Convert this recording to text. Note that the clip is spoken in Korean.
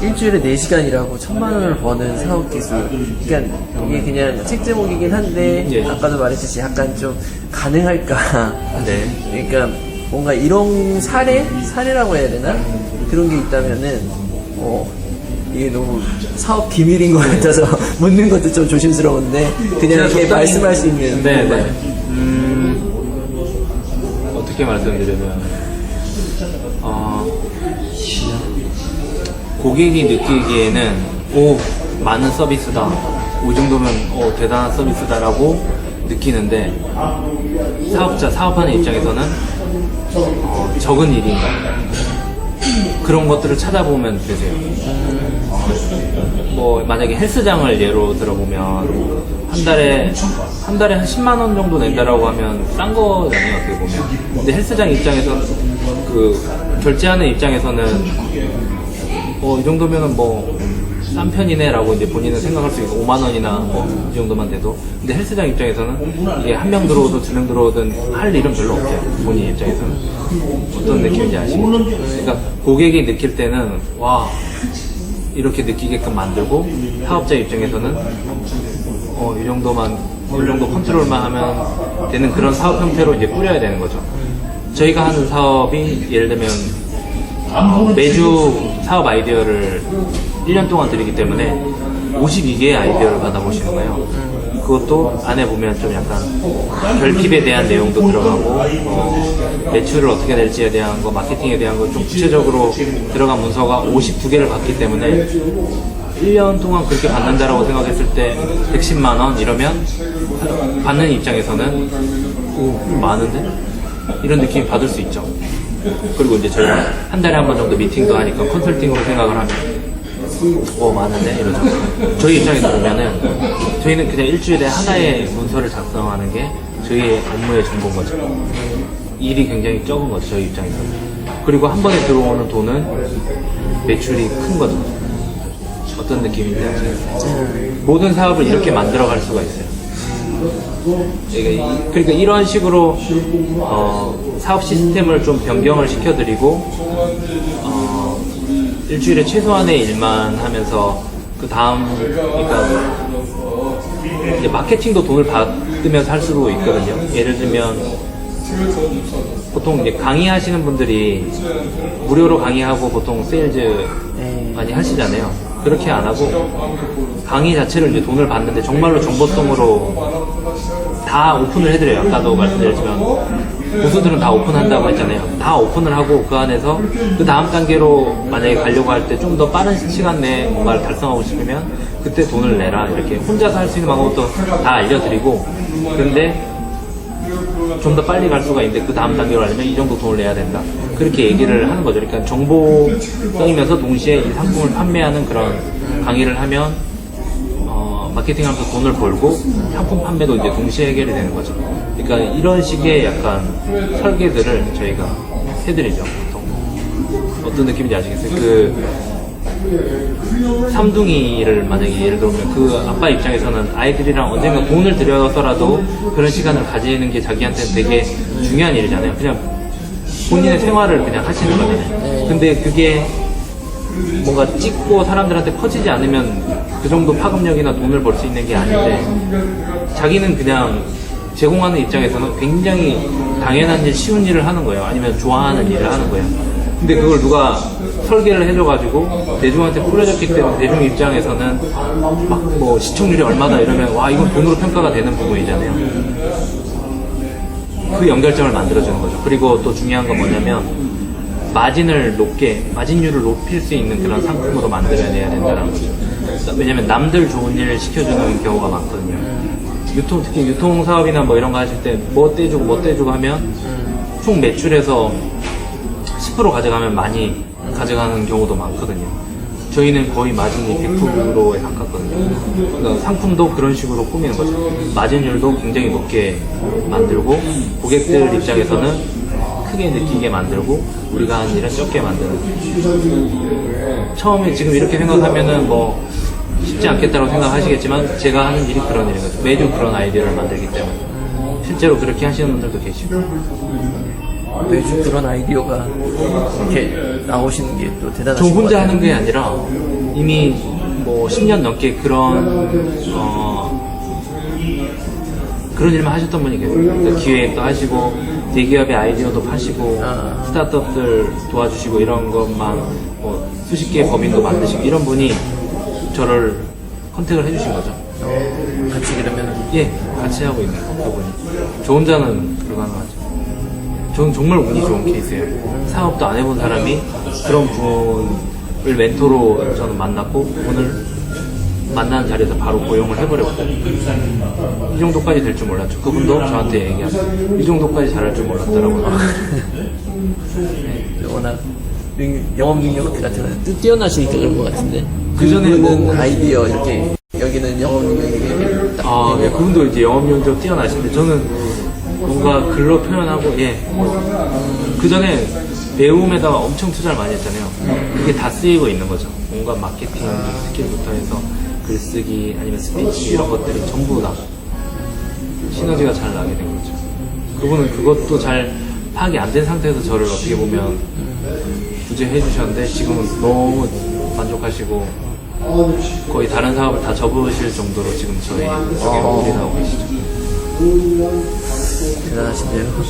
일주일에 4시간 일하고 1,000만 원을 버는 사업 기술. 그러니까 이게 그냥 책 제목이긴 한데 예. 아까도 말했듯이 약간 좀 가능할까. 네. 그러니까 뭔가 이런 사례라고 해야 되나? 그런 게 있다면은 이게 너무 사업 비밀인 것 같아서 묻는 것도 좀 조심스러운데 그냥 이렇게 말씀할 수 있는. 네. 어떻게 말씀드리면 고객이 느끼기에는 많은 서비스다, 이 정도면 대단한 서비스다라고 느끼는데 사업하는 입장에서는 적은 일인가, 그런 것들을 찾아보면 되세요. 뭐 만약에 헬스장을 예로 들어보면 한 달에 한 10만 원 정도 낸다라고 하면 싼 거잖아요, 어떻게 보면. 근데 헬스장 입장에서 결제하는 입장에서는 이 정도면은 싼 편이네라고 이제 본인은 생각할 수 있고, 5만 원이나 이 정도만 돼도. 근데 헬스장 입장에서는 이게 한 명 들어오든 2명 들어오든 할 일은 별로 없어요, 본인 입장에서는. 어떤 느낌인지 아시겠죠? 그러니까 고객이 느낄 때는 이렇게 느끼게끔 만들고, 사업자 입장에서는 이 정도 컨트롤만 하면 되는 그런 사업 형태로 이제 꾸려야 되는 거죠. 저희가 하는 사업이 예를 들면 매주 사업 아이디어를 1년 동안 드리기 때문에 52개의 아이디어를 받아보시는 거예요. 그것도 안에 보면 좀 약간 결핍에 대한 내용도 들어가고, 매출을 어떻게 낼지에 대한 거, 마케팅에 대한 거 좀 구체적으로 들어간 문서가 52개를 받기 때문에 1년 동안 그렇게 받는다라고 생각했을 때 110만 원 이러면 받는 입장에서는 많은데? 이런 느낌이 받을 수 있죠. 그리고 이제 저희가 한 달에 한 번 정도 미팅도 하니까 컨설팅으로 생각을 하면 많은데? 이러죠. 저희 입장에서 보면은 저희는 그냥 일주일에 하나의 문서를 작성하는 게 저희의 업무의 전부인 거죠. 일이 굉장히 적은 거죠, 저희 입장에서는. 그리고 한 번에 들어오는 돈은 매출이 큰 거죠. 어떤 느낌인지 아시겠어요? 모든 사업을 이렇게 만들어갈 수가 있어요. 그러니까 이런 식으로 사업 시스템을 좀 변경을 시켜드리고, 일주일에 최소한의 일만 하면서 그 다음, 그러니까 이제 마케팅도 돈을 받으면서 할 수도 있거든요. 예를 들면 보통 이제 강의하시는 분들이 무료로 강의하고 보통 세일즈 많이 하시잖아요. 그렇게 안 하고 강의 자체를 이제 돈을 받는데 정말로 정보성으로 다 오픈을 해드려요. 아까도 말씀드렸지만 고수들은 다 오픈한다고 했잖아요. 다 오픈을 하고 그 안에서 그 다음 단계로 만약에 가려고 할 때 좀 더 빠른 시간 내에 뭔가를 달성하고 싶으면 그때 돈을 내라, 이렇게 혼자서 할 수 있는 방법도 다 알려드리고, 그런데 좀 더 빨리 갈 수가 있는데 그 다음 단계로 가려면 이 정도 돈을 내야 된다, 그렇게 얘기를 하는 거죠. 그러니까 정보성이면서 동시에 이 상품을 판매하는 그런 강의를 하면 마케팅하면서 돈을 벌고 상품 판매도 이제 동시에 해결이 되는 거죠. 그러니까 이런 식의 약간 설계들을 저희가 해드리죠, 보통. 어떤 느낌인지 아시겠어요? 삼둥이를 만약에 예를 들면 그 아빠 입장에서는 아이들이랑 언젠가 돈을 들여서라도 그런 시간을 가지는 게 자기한테는 되게 중요한 일이잖아요. 그냥 본인의 생활을 그냥 하시는 거잖아요. 근데 그게 뭔가 찍고 사람들한테 퍼지지 않으면 그 정도 파급력이나 돈을 벌 수 있는 게 아닌데, 자기는 그냥 제공하는 입장에서는 굉장히 당연한 일, 쉬운 일을 하는 거예요. 아니면 좋아하는 일을 하는 거예요. 근데 그걸 누가 설계를 해줘가지고 대중한테 뿌려졌기 때문에 대중 입장에서는 막 시청률이 얼마다 이러면 이건 돈으로 평가가 되는 부분이잖아요. 그 연결점을 만들어주는 거죠. 그리고 또 중요한 건 뭐냐면 마진율을 높일 수 있는 그런 상품으로 만들어내야 된다는 거죠. 왜냐면 남들 좋은 일을 시켜주는 경우가 많거든요. 특히 유통 사업이나 이런 거 하실 때 뭐 떼주고 하면 총 매출에서 10% 가져가면 많이 가져가는 경우도 많거든요. 저희는 거의 마진이 100%에 가깝거든요. 그러니까 상품도 그런 식으로 꾸미는 거죠. 마진율도 굉장히 높게 만들고, 고객들 입장에서는 크게 느끼게 만들고, 우리가 한 일은 적게 만드는. 처음에 지금 이렇게 생각하면은 쉽지 않겠다고 생각하시겠지만 제가 하는 일이 그런 일인 거죠. 매주 그런 아이디어를 만들기 때문에. 실제로 그렇게 하시는 분들도 계시고. 매주 그런 아이디어가 이렇게 나오시는 게 또 저 대단하신 것 혼자 같아요. 하는 게 아니라 이미 뭐 10년 넘게 그런 일만 하셨던 분이 계세요. 그러니까 기획도 하시고 대기업의 아이디어도 파시고 스타트업들 도와주시고 이런 것만 뭐 수십 개의 법인도 만드시고 이런 분이 저를 컨택을 해주신 거죠. 같이 그러면 예, 같이 하고 있는 그분이. 저 혼자는 불가능하죠. 저는 정말 운이 좋은 케이스예요. 사업도 안 해본 사람이 그런 분을 멘토로 저는 만났고 오늘 만나는 자리에서 바로 고용을 해버렸고 이 정도까지 될 줄 몰랐죠. 그분도 저한테 얘기하죠. 이 정도까지 잘할 줄 몰랐다라고. 워낙 영업 능력 같은 거는 뛰어나시니까 그런 것 같은데. 그전에 그분은 뭐- 아이디어 이렇게 여기는 영업 능력이 딱 네, 그분도 이제 영업력도 뛰어나신데 저는 뭔가 글로 표현하고 그 전에 배움에다가 엄청 투자를 많이 했잖아요. 그게 다 쓰이고 있는 거죠. 뭔가 마케팅 스킬부터 해서 글쓰기 아니면 스피치 이런 것들이 전부 다 시너지가 잘 나게 된 거죠. 그분은 그것도 잘 파악이 안 된 상태에서 저를 어떻게 보면 구제해 주셨는데 지금은 너무 만족하시고 거의 다른 사업을 다 접으실 정도로 지금 저희 쪽에 올인하고 계시죠. 대단하신데요.